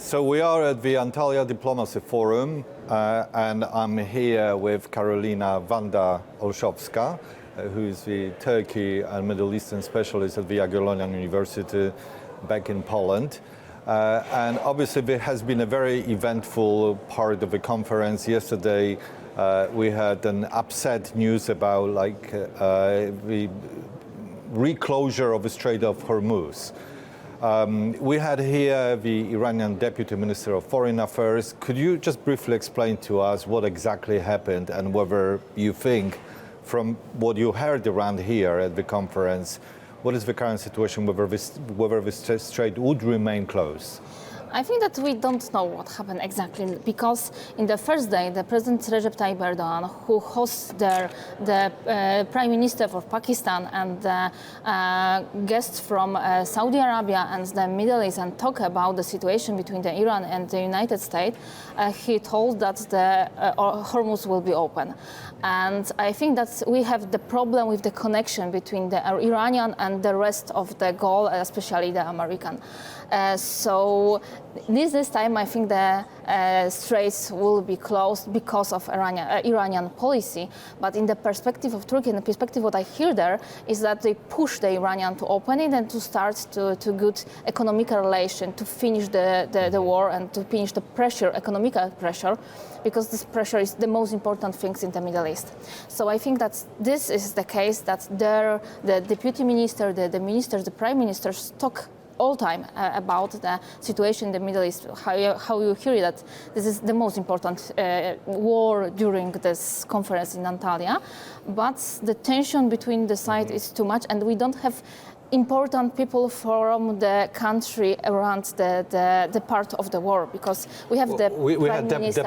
So we are at the Antalya Diplomacy Forum, and I'm here with Karolina Wanda Olszowska, who is the Turkey and Middle Eastern specialist at the Jagiellonian University back in Poland. And obviously there has been a very eventful part of the conference. Yesterday we had an upset news about the reclosure of the Strait of Hormuz. We had here the Iranian Deputy Minister of Foreign Affairs. Could you just briefly explain to us what exactly happened and whether you think, from what you heard around here at the conference, what is the current situation, whether this strait would remain closed? I think that we don't know what happened exactly, because in the first day, the President Recep Tayyip Erdogan, who hosts the Prime Minister of Pakistan and the guests from Saudi Arabia and the Middle East, and talk about the situation between Iran and the United States, he told that the Hormuz will be open. And I think that we have the problem with the connection between the Iranian and the rest of the Gulf, especially the American. So this time I think the straits will be closed because of Iranian policy. But in the perspective of Turkey, in the perspective what I hear there is that they push the Iranian to open it and to start to good economic relation, to finish the war and to finish the pressure, economical pressure, because this pressure is the most important things in the Middle East. So I think that this is the case, that the deputy minister, the ministers, the prime ministers talk all time about the situation in the Middle East, how you hear that this is the most important war during this conference in Antalya. But the tension between the sides is too much, and we don't have important people from the country around the part of the war, because we have the prime minister,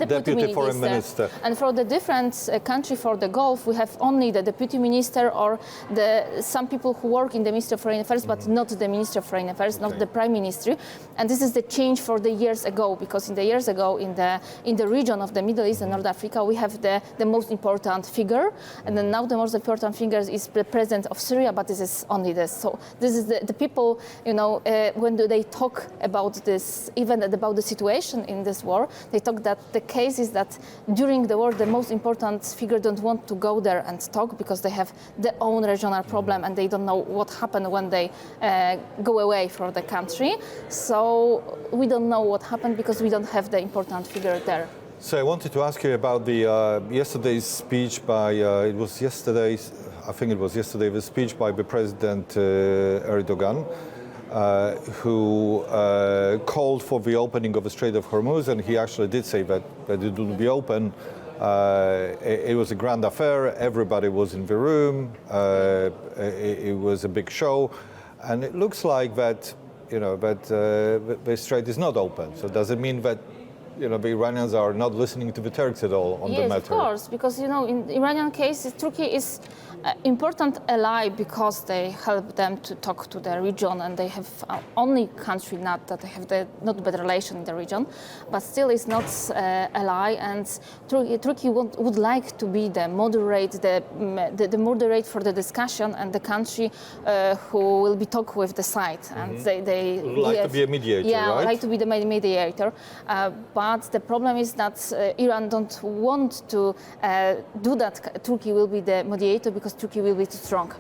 deputy foreign minister, and for the different country for the Gulf, we have only the deputy minister or some people who work in the Ministry of Foreign Affairs, but not the Minister of Foreign Affairs, not the Prime Ministry. And this is the change for the years ago, because in the years ago in the region of the Middle East and North Africa, we have the most important figure, and then now the most important figure is the president of Syria, but this is only this. So this is the people, when they talk about this, even about the situation in this war, they talk that the case is that during the war, the most important figure don't want to go there and talk because they have their own regional problem and they don't know what happened when they go away from the country. So we don't know what happened because we don't have the important figure there. So I wanted to ask you about the yesterday's speech by, the speech by the President Erdogan, who called for the opening of the Strait of Hormuz, and he actually did say that it will be open. It was a grand affair, everybody was in the room, it was a big show, and it looks like that, the strait is not open. So does it mean that the Iranians are not listening to the Turks at all on the matter? Yes, of course, because, in the Iranian case, Turkey is an important ally because they help them to talk to the region, and they have only country not that they have not bad relation in the region, but still is not ally, and Turkey would like to be the moderate, the moderate for the discussion, and the country who will be talk with the side, and they would like to be a mediator, yeah, right? Like to be the mediator, but the problem is that Iran don't want to do that. Turkey will be the mediator because Turkey will be too strong.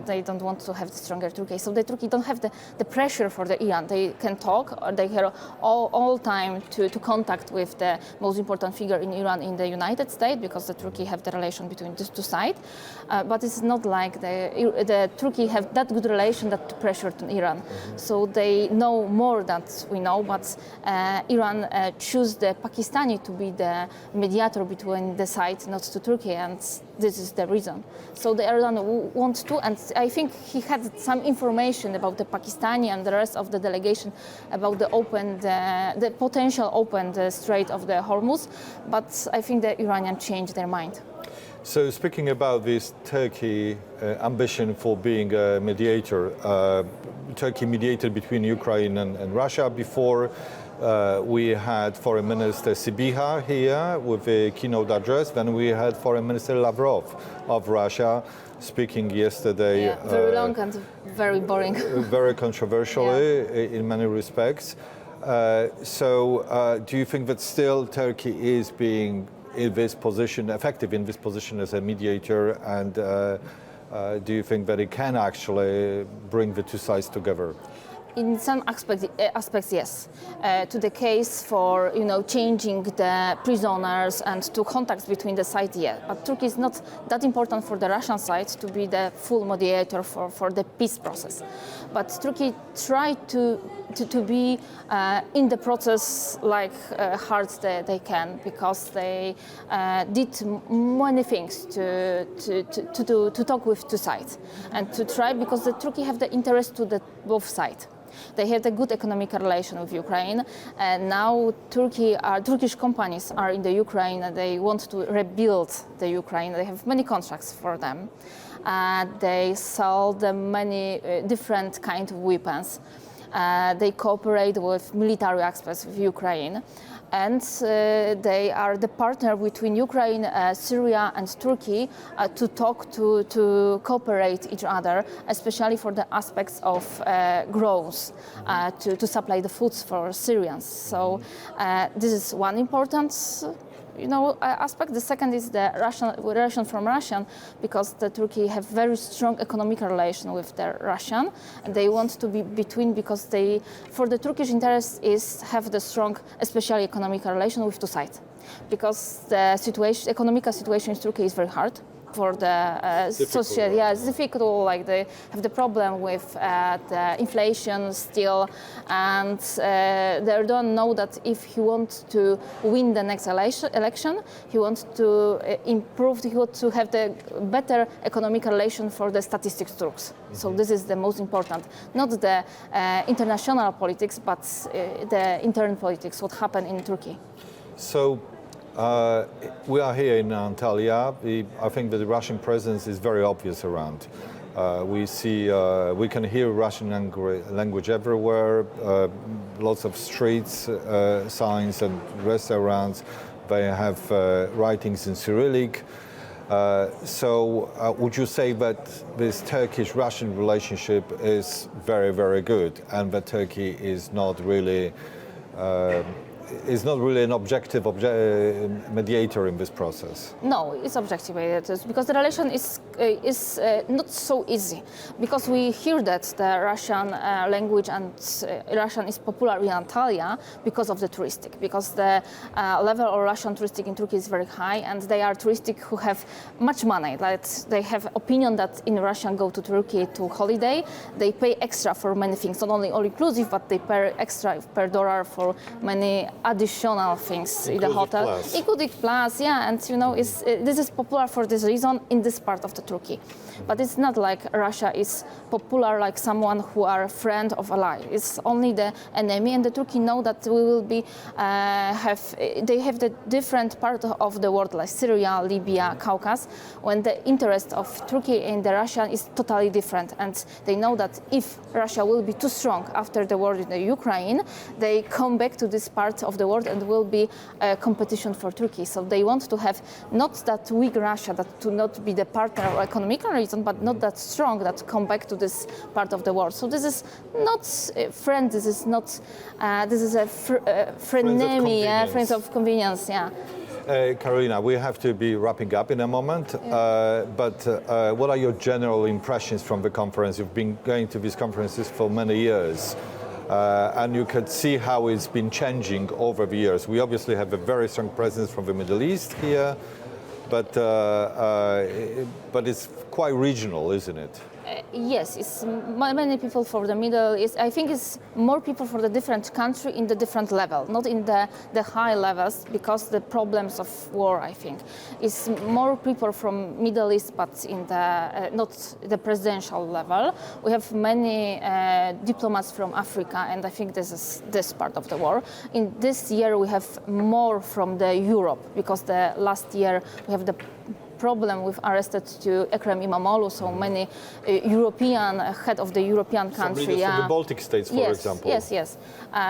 They don't want to have the stronger Turkey. So the Turkey don't have the pressure for the Iran. They can talk, or they have all time to contact with the most important figure in Iran in the United States, because the Turkey have the relation between these two sides. But it's not like the Turkey have that good relation that to pressure to Iran. So they know more than we know, but Iran choose the Pakistani to be the mediator between the sides, not to Turkey, and this is the reason. So the Erdogan wants to, and I think he had some information about the Pakistani and the rest of the delegation about the potential open the Strait of the Hormuz, but I think the Iranians changed their mind. So speaking about this Turkey ambition for being a mediator, Turkey mediated between Ukraine and Russia before. We had Foreign Minister Sybiha here with a keynote address. Then we had Foreign Minister Lavrov of Russia speaking yesterday. Yeah, very long and very boring. Very controversially in many respects. Do you think that still Turkey is being in this position, effective in this position as a mediator, and do you think that it can actually bring the two sides together? In some aspects, yes. To the case for changing the prisoners and to contacts between the sides, yeah. But Turkey is not that important for the Russian side to be the full mediator for the peace process. But Turkey tried to be in the process like hard they can, because they did many things to talk with two sides and to try, because the Turkey have the interest to the both sides. They had a good economic relation with Ukraine, and now Turkish companies are in the Ukraine and they want to rebuild the Ukraine. They have many contracts for them. They sell them many different kind of weapons. They cooperate with military experts with Ukraine, and they are the partner between Ukraine, Syria and Turkey to talk to cooperate each other, especially for the aspects of growth, to supply the foods for Syrians. So this is one important aspect. The second is the relation from Russian, because the Turkey have very strong economic relation with the Russian, and they want to be between, because for the Turkish interest is have the strong, especially economic relation with two sides, because the economic situation in Turkey is very hard. For the social, it's difficult. Like they have the problem with the inflation still, and they don't know that if he wants to win the next election, he wants to improve. He wants to have the better economic relation for the statistics Turks. Mm-hmm. So this is the most important, not the international politics, but the internal politics. What happened in Turkey? So. We are here in Antalya. I think that the Russian presence is very obvious around. We can hear Russian language everywhere. Lots of streets, signs, and restaurants. They have writings in Cyrillic. Would you say that this Turkish-Russian relationship is very, very good, and that Turkey is not really an objective mediator in this process? No, it's objective mediator, because the relation is not so easy. Because we hear that the Russian language and Russian is popular in Antalya because of the touristic, because the level of Russian touristic in Turkey is very high, and they are touristic who have much money. Like they have opinion that in Russian go to Turkey to holiday, they pay extra for many things, not only all-inclusive, but they pay extra per dollar for many additional things in the hotel. Including plus, yeah, and this is popular for this reason in this part of the Turkey. But it's not like Russia is popular like someone who are a friend of ally. It's only the enemy, and the Turkey know that we will be they have the different part of the world like Syria, Libya, Caucasus, when the interest of Turkey in the Russia is totally different, and they know that if Russia will be too strong after the war in the Ukraine, they come back to this part of the world and will be a competition for Turkey. So they want to have not that weak Russia, that to not be the partner or economic reason, but not that strong that come back to this part of the world. So this is not a friend. This is not. This is a frenemy, friends of convenience. Yeah. Karolina, we have to be wrapping up in a moment, but what are your general impressions from the conference? You've been going to these conferences for many years. And you could see how it's been changing over the years. We obviously have a very strong presence from the Middle East here, but it's quite regional, isn't it? Yes, it's many people for the Middle East. I think it's more people for the different country in the different level, not in the high levels, because the problems of war, I think. It's more people from Middle East, but in the not the presidential level. We have many diplomats from Africa, and I think this is this part of the war. In this year, we have more from the Europe, because the last year we have the problem with arrested to Ekrem İmamoğlu, so many European head of the European country. Some leaders from the Baltic states, for example. Yes.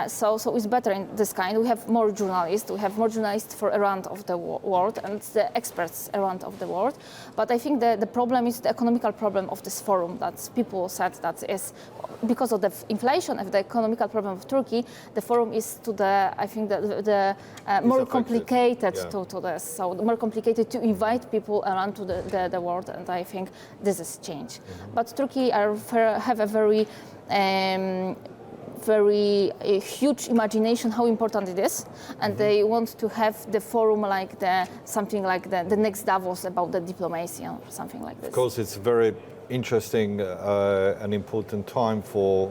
So it's better in this kind. We have more journalists. We have more journalists for around of the world and the experts around of the world. But I think the problem is the economical problem of this forum. That people said that is because of the inflation of the economical problem of Turkey. The forum is to the more complicated to this. So more complicated to invite people around to the world, and I think this is change. But Turkey have a very huge imagination how important it is, and they want to have the forum like something like the next Davos about the diplomacy or something like this. Of course, it's very interesting and important time for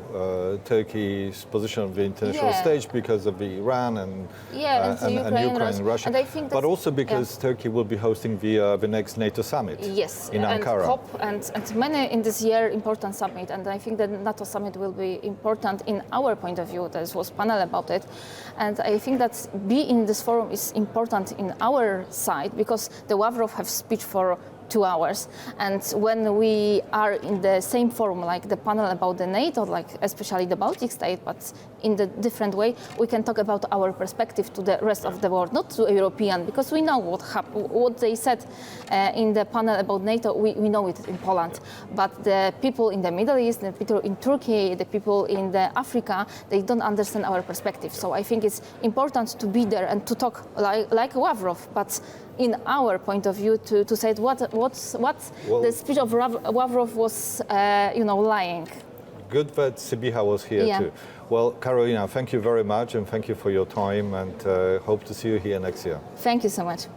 Turkey's position on the international stage because of Iran and Ukraine and Russia. And I think but also because Turkey will be hosting the next NATO summit in Ankara. COP and many in this year important summit. And I think the NATO summit will be important in our point of view. There was panel about it. And I think that being in this forum is important in our side because the Lavrov have speech for 2 hours, and when we are in the same forum, like the panel about the NATO, like especially the Baltic state, but in the different way, we can talk about our perspective to the rest of the world, not to European, because we know what they said in the panel about NATO. We know it in Poland, but the people in the Middle East, the people in Turkey, the people in the Africa, they don't understand our perspective. So I think it's important to be there and to talk like Lavrov, but in our point of view, to say what the speech of Lavrov was, lying. Good that Sibiha was here too. Well, Karolina, thank you very much, and thank you for your time, and hope to see you here next year. Thank you so much.